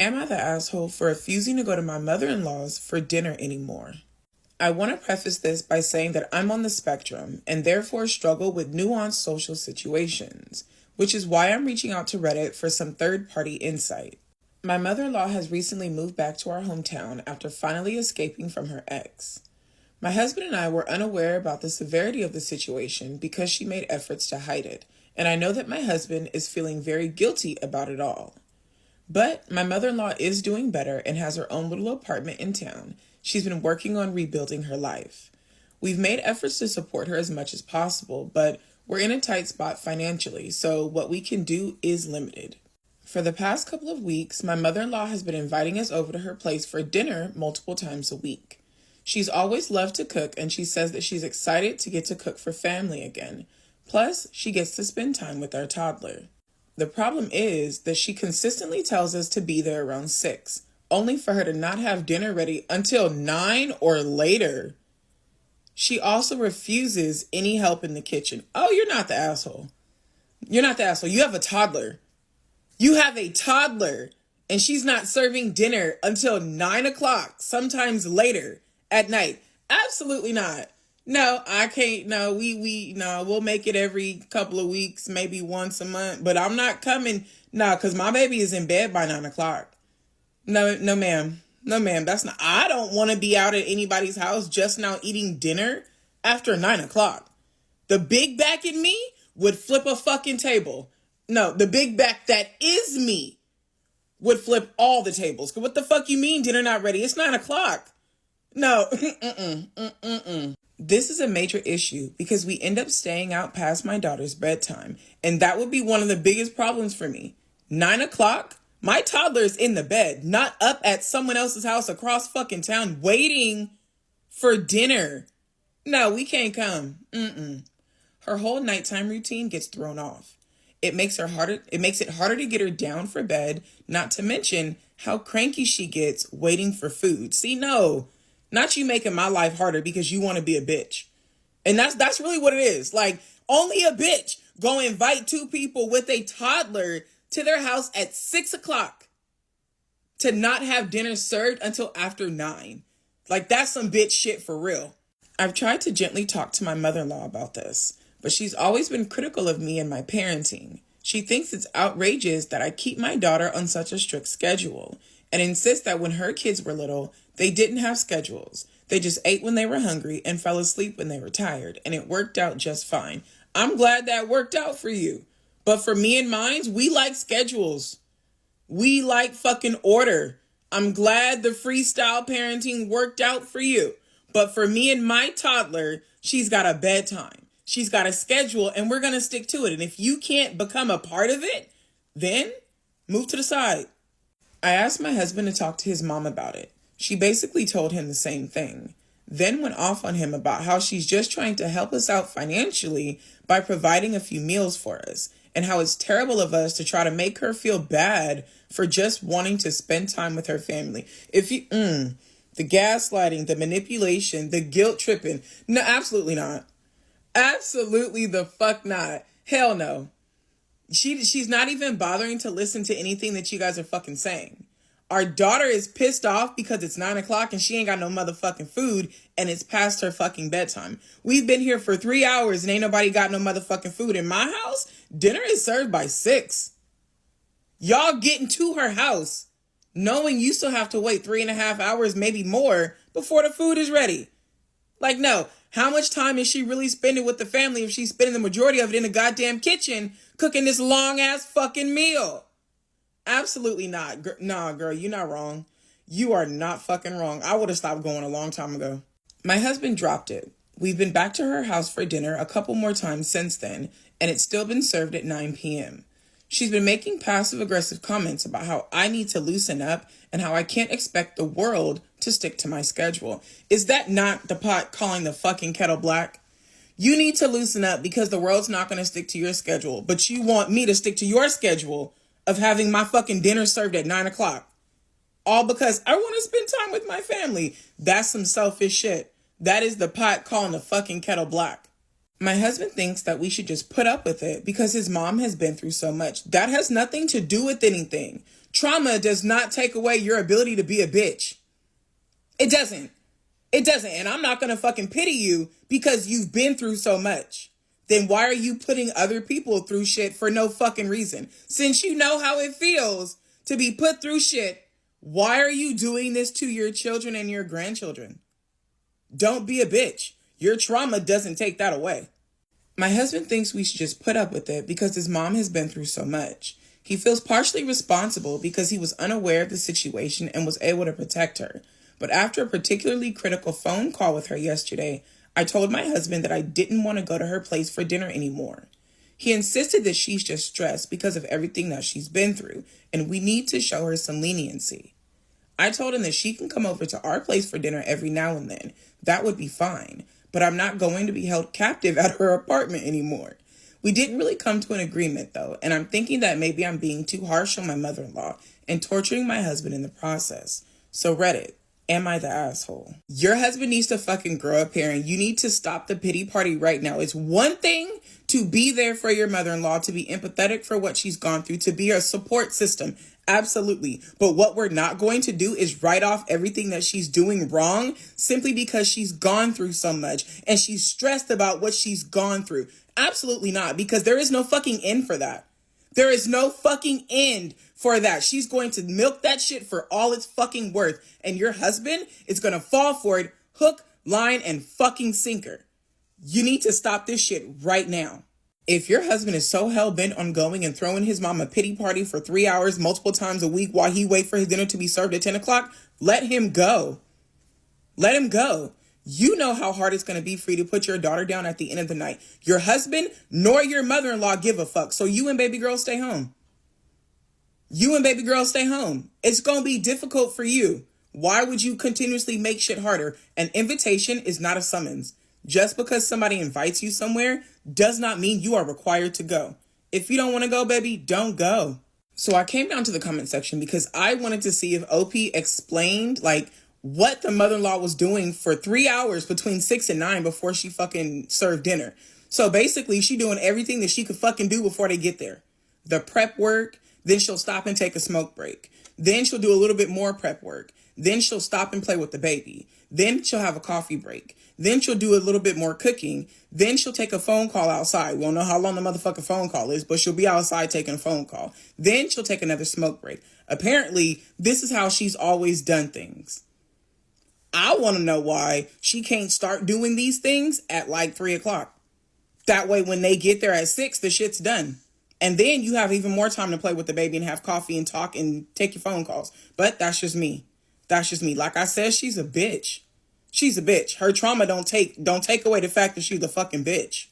am I the asshole for refusing to go to my mother-in-law's for dinner anymore? I want to preface this by saying that I'm on the spectrum and therefore struggle with nuanced social situations, which is why I'm reaching out to Reddit for some third-party insight. My mother-in-law has recently moved back to our hometown after finally escaping from her ex. My husband and I were unaware about the severity of the situation because she made efforts to hide it, and I know that my husband is feeling very guilty about it all. But my mother-in-law is doing better and has her own little apartment in town. She's been working on rebuilding her life. We've made efforts to support her as much as possible, but we're in a tight spot financially, so what we can do is limited. For the past couple of weeks, my mother-in-law has been inviting us over to her place for dinner multiple times a week. She's always loved to cook, and she says that she's excited to get to cook for family again. Plus, she gets to spend time with our toddler. The problem is that she consistently tells us to be there around 6, only for her to not have dinner ready until 9 or later. She also refuses any help in the kitchen. Oh, you're not the asshole. You're not the asshole. You have a toddler. You have a toddler, and she's not serving dinner until 9 o'clock, sometimes later at night. Absolutely not. No, I can't. No, we'll make it every couple of weeks, maybe once a month, but I'm not coming. No, because my baby is in bed by 9 o'clock. No, ma'am. No, ma'am. That's not, I don't want to be out at anybody's house just now eating dinner after 9 o'clock. The big back in me would flip a fucking table. No, the big back that is me would flip all the tables. What the fuck you mean dinner not ready? It's 9 o'clock. No. This is a major issue because we end up staying out past my daughter's bedtime. And that would be one of the biggest problems for me. 9 o'clock? My toddler is in the bed, not up at someone else's house across fucking town waiting for dinner. No, we can't come. Her whole nighttime routine gets thrown off. It makes it harder to get her down for bed, not to mention how cranky she gets waiting for food. See, no, not you making my life harder because you want to be a bitch. And that's really what it is. Like, only a bitch go invite 2 people with a toddler to their house at 6 o'clock to not have dinner served until after 9. Like, that's some bitch shit for real. I've tried to gently talk to my mother-in-law about this, but she's always been critical of me and my parenting. She thinks it's outrageous that I keep my daughter on such a strict schedule and insists that when her kids were little, they didn't have schedules. They just ate when they were hungry and fell asleep when they were tired, and it worked out just fine. I'm glad that worked out for you. But for me and mine, we like schedules. We like fucking order. I'm glad the freestyle parenting worked out for you. But for me and my toddler, she's got a bedtime. She's got a schedule, and we're going to stick to it. And if you can't become a part of it, then move to the side. I asked my husband to talk to his mom about it. She basically told him the same thing. Then went off on him about how she's just trying to help us out financially by providing a few meals for us, and how it's terrible of us to try to make her feel bad for just wanting to spend time with her family. The gaslighting, the manipulation, the guilt tripping. No, absolutely not. Absolutely the fuck not. Hell no. She's not even bothering to listen to anything that you guys are fucking saying. Our daughter is pissed off because it's 9 o'clock and she ain't got no motherfucking food and it's past her fucking bedtime. We've been here for 3 hours and ain't nobody got no motherfucking food. In my house, dinner is served by 6. Y'all getting to her house knowing you still have to wait 3.5 hours, maybe more, before the food is ready. Like, no. How much time is she really spending with the family if she's spending the majority of it in the goddamn kitchen cooking this long-ass fucking meal? Absolutely not. Nah, girl, you're not wrong. You are not fucking wrong. I would have stopped going a long time ago. My husband dropped it. We've been back to her house for dinner a couple more times since then, and it's still been served at 9 p.m. She's been making passive-aggressive comments about how I need to loosen up and how I can't expect the world to stick to my schedule. Is that not the pot calling the fucking kettle black? You need to loosen up because the world's not going to stick to your schedule, but you want me to stick to your schedule of having my fucking dinner served at 9 o'clock. All because I want to spend time with my family. That's some selfish shit. That is the pot calling the fucking kettle black. My husband thinks that we should just put up with it because his mom has been through so much. That has nothing to do with anything. Trauma does not take away your ability to be a bitch. It doesn't. It doesn't. And I'm not going to fucking pity you because you've been through so much. Then why are you putting other people through shit for no fucking reason? Since you know how it feels to be put through shit, why are you doing this to your children and your grandchildren? Don't be a bitch. Your trauma doesn't take that away. My husband thinks we should just put up with it because his mom has been through so much. He feels partially responsible because he was unaware of the situation and was able to protect her. But after a particularly critical phone call with her yesterday, I told my husband that I didn't want to go to her place for dinner anymore. He insisted that she's just stressed because of everything that she's been through, and we need to show her some leniency. I told him that she can come over to our place for dinner every now and then. That would be fine, but I'm not going to be held captive at her apartment anymore. We didn't really come to an agreement, though, and I'm thinking that maybe I'm being too harsh on my mother-in-law and torturing my husband in the process. So Reddit, am I the asshole? Your husband needs to fucking grow up here, and you need to stop the pity party right now. It's one thing to be there for your mother-in-law, to be empathetic for what she's gone through, to be a support system. Absolutely. But what we're not going to do is write off everything that she's doing wrong simply because she's gone through so much and she's stressed about what she's gone through. Absolutely not, because there is no fucking end for that. There is no fucking end for that. She's going to milk that shit for all it's fucking worth. And your husband is going to fall for it, hook, line, and fucking sinker. You need to stop this shit right now. If your husband is so hell-bent on going and throwing his mom a pity party for 3 hours multiple times a week while he waits for his dinner to be served at 10 o'clock, let him go. Let him go. You know how hard it's going to be for you to put your daughter down at the end of the night. Your husband nor your mother-in-law give a fuck. So you and baby girl stay home. You and baby girl stay home. It's going to be difficult for you. Why would you continuously make shit harder? An invitation is not a summons. Just because somebody invites you somewhere does not mean you are required to go. If you don't want to go, baby, don't go. So I came down to the comment section because I wanted to see if OP explained what the mother-in-law was doing for 3 hours between 6 and 9 before she fucking served dinner. So basically she doing everything that she could fucking do before they get there. The prep work, then she'll stop and take a smoke break. Then she'll do a little bit more prep work. Then she'll stop and play with the baby. Then she'll have a coffee break. Then she'll do a little bit more cooking. Then she'll take a phone call outside. We don't know how long the motherfucking phone call is, but she'll be outside taking a phone call. Then she'll take another smoke break. Apparently, this is how she's always done things. I want to know why she can't start doing these things at 3 o'clock. That way, when they get there at 6, the shit's done. And then you have even more time to play with the baby and have coffee and talk and take your phone calls. But that's just me. That's just me. Like I said, she's a bitch. She's a bitch. Her trauma don't take away the fact that she's a fucking bitch.